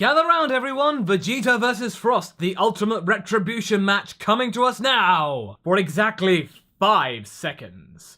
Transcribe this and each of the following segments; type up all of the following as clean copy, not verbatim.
Gather round everyone, Vegeta vs Frost, the ultimate retribution match coming to us now! For exactly 5 seconds.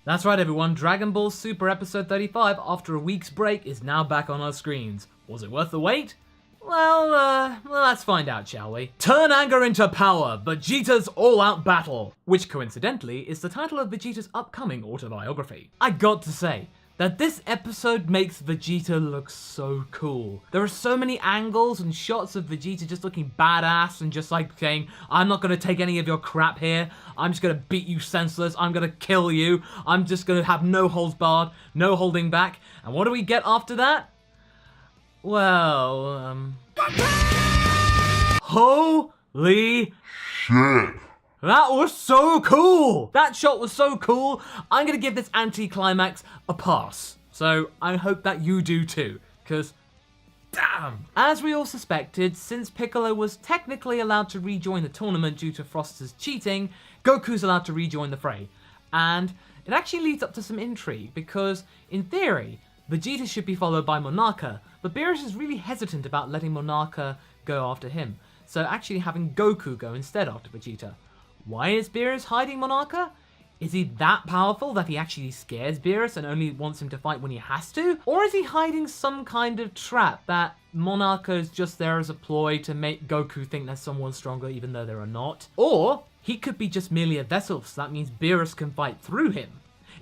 That's right everyone, Dragonball Super episode 35, after a week's break, is now back on our screens. Was it worth the wait? Well, let's find out, shall we? Turn anger into power, Vegeta's all-out battle, which coincidentally is the title of Vegeta's upcoming autobiography. I got to say, that this episode makes Vegeta look so cool. There are so many angles and shots of Vegeta just looking badass and just like saying, I'm not gonna take any of your crap here. I'm just gonna beat you senseless. I'm gonna kill you. I'm just gonna have no holds barred, no holding back. And what do we get after that? Well, holy shit. That was so cool! That shot was so cool, I'm gonna give this anti-climax a pass. So I hope that you do too, because damn! As we all suspected, since Piccolo was technically allowed to rejoin the tournament due to Frost's cheating, Goku's allowed to rejoin the fray. And it actually leads up to some intrigue, because in theory, Vegeta should be followed by Monarca, but Beerus is really hesitant about letting Monarca go after him, so actually having Goku go instead after Vegeta. Why is Beerus hiding Monarca? Is he that powerful that he actually scares Beerus and only wants him to fight when he has to? Or is he hiding some kind of trap that Monarca is just there as a ploy to make Goku think there's someone stronger even though there are not? Or he could be just merely a vessel, so that means Beerus can fight through him.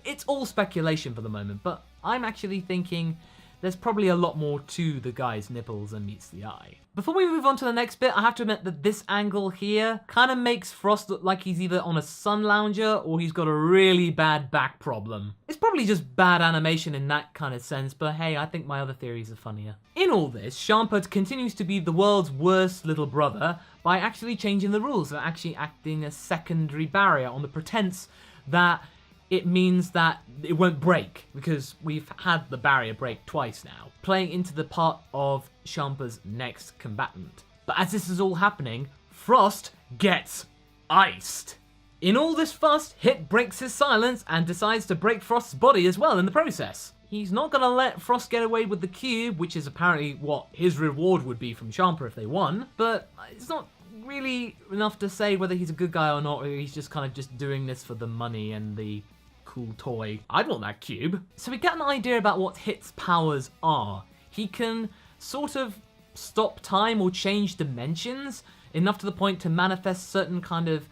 It's all speculation for the moment, but I'm actually thinking there's probably a lot more to the guy's nipples than meets the eye. Before we move on to the next bit, I have to admit that this angle here kind of makes Frost look like he's either on a sun lounger or he's got a really bad back problem. It's probably just bad animation in that kind of sense, but hey, I think my other theories are funnier. In all this, Champa continues to be the world's worst little brother by actually changing the rules and actually acting as secondary barrier on the pretense that it means that it won't break, because we've had the barrier break twice now, playing into the part of Champa's next combatant. But as this is all happening, Frost gets iced. In all this fuss, Hit breaks his silence and decides to break Frost's body as well in the process. He's not gonna let Frost get away with the cube, which is apparently what his reward would be from Champa if they won, but it's not really enough to say whether he's a good guy or not, or he's just kind of just doing this for the money and the cool toy. I'd want that cube. So we get an idea about what Hit's powers are. He can sort of stop time or change dimensions, enough to the point to manifest certain kind of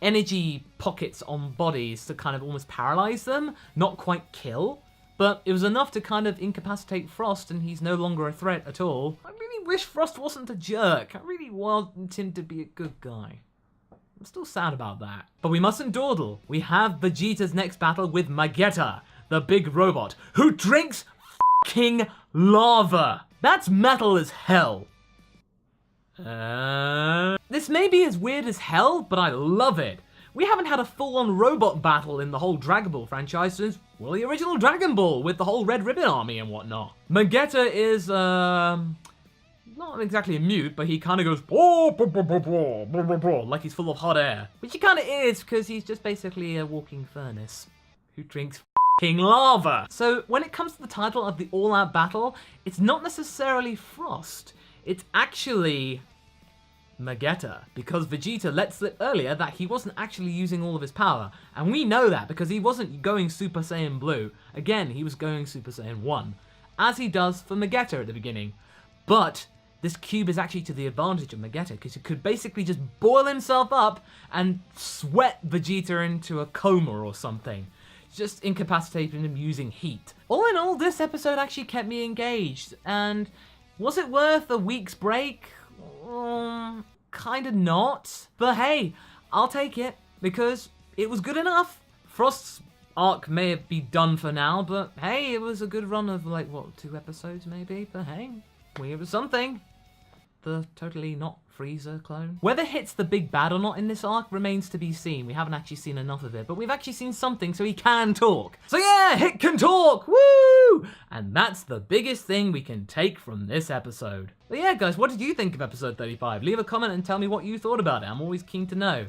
energy pockets on bodies to kind of almost paralyze them, not quite kill, but it was enough to kind of incapacitate Frost and he's no longer a threat at all. I really wish Frost wasn't a jerk. I really want him to be a good guy. I'm still sad about that. But we mustn't dawdle. We have Vegeta's next battle with Magetta, the big robot, who drinks f***ing lava. That's metal as hell. This may be as weird as hell, but I love it. We haven't had a full-on robot battle in the whole Dragon Ball franchise since, well, the original Dragon Ball with the whole Red Ribbon Army and whatnot. Magetta is, not exactly a mute, but he kind of goes like he's full of hot air. Which he kind of is, because he's just basically a walking furnace who drinks f***ing lava. So when it comes to the title of the all-out battle, it's not necessarily Frost. It's actually Magetta, because Vegeta let slip earlier that he wasn't actually using all of his power. And we know that because he wasn't going Super Saiyan Blue. Again, he was going Super Saiyan 1, as he does for Magetta at the beginning. But this cube is actually to the advantage of Magetta, because he could basically just boil himself up and sweat Vegeta into a coma or something. Just incapacitating him using heat. All in all, this episode actually kept me engaged, and was it worth a week's break? Kinda not. But hey, I'll take it, because it was good enough. Frost's arc may be done for now, but hey, it was a good run of like, what, 2 episodes maybe? But hey, we were something. The totally not Frieza clone. Whether Hit's the big bad or not in this arc remains to be seen. We haven't actually seen enough of it, but we've actually seen something, so he can talk. So yeah, Hit can talk, woo! And that's the biggest thing we can take from this episode. But yeah, guys, what did you think of episode 35? Leave a comment and tell me what you thought about it. I'm always keen to know.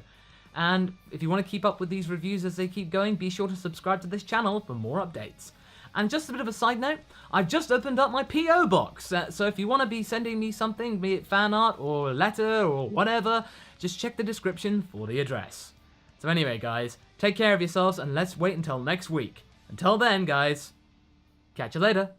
And if you want to keep up with these reviews as they keep going, be sure to subscribe to this channel for more updates. And just a bit of a side note, I've just opened up my P.O. box. So if you want to be sending me something, be it fan art or a letter or whatever, just check the description for the address. So anyway, guys, take care of yourselves and let's wait until next week. Until then, guys, catch you later.